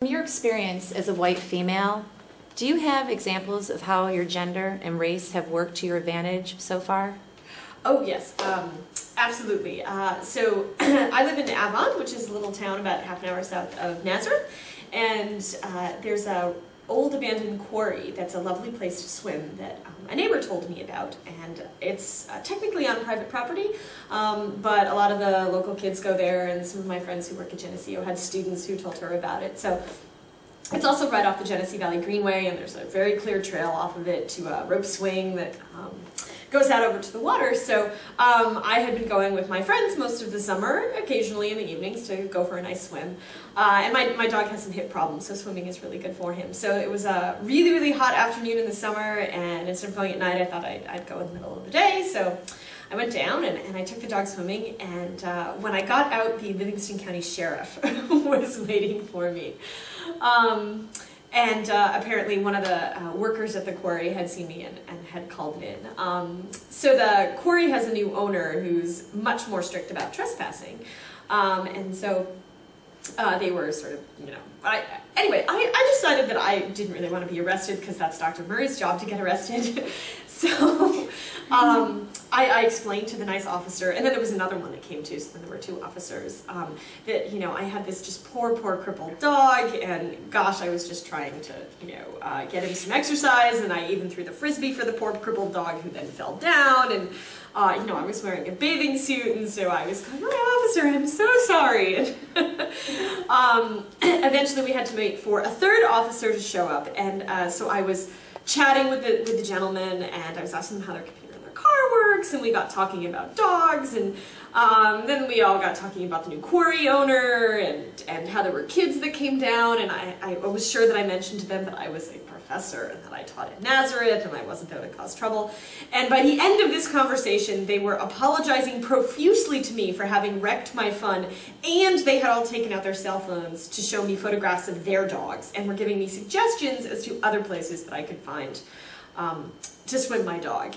From your experience as a white female, do you have examples of how your gender and race have worked to your advantage so far? Oh yes, absolutely. So I live in Avon, which is a little town about half an hour south of Nazareth, and there's a old abandoned quarry that's a lovely place to swim that a neighbor told me about, and it's technically on private property, but a lot of the local kids go there, and some of my friends who work at Geneseo had students who told her about it. So it's also right off the Genesee Valley Greenway, and there's a very clear trail off of it to a rope swing that goes out over to the water. So I had been going with my friends most of the summer, occasionally in the evenings, to go for a nice swim. And my dog has some hip problems, so swimming is really good for him. So it was a really, really hot afternoon in the summer, and instead of going at night, I thought I'd go in the middle of the day. So I went down and I took the dog swimming, and when I got out, the Livingston County Sheriff was waiting for me. Apparently one of the workers at the quarry had seen me and had called it in. So the quarry has a new owner who's much more strict about trespassing. And so they were sort of, anyway, I decided that I didn't really want to be arrested because that's Dr. Murray's job to get arrested. So I explained to the nice officer, and then there was another one that came too, so then there were two officers, that, I had this just poor crippled dog, and gosh, I was just trying to, get him some exercise, and I even threw the frisbee for the poor crippled dog who then fell down, and I was wearing a bathing suit, and so I was going, "Oh, officer, I'm so sorry." Eventually we had to wait for a third officer to show up, and so I was chatting with the gentleman, and I was asking them how their computer in their car works, and we got talking about dogs, and then we all got talking about the new quarry owner, and how there were kids that came down, and I was sure that I mentioned to them that I was a professor, and that I taught at Nazareth, and I wasn't there to cause trouble. And by the end of this conversation, they were apologizing profusely to me for having wrecked my fun, and they had all taken out their cell phones to show me photographs of their dogs, and were giving me suggestions as to other places that I could find to swim my dog.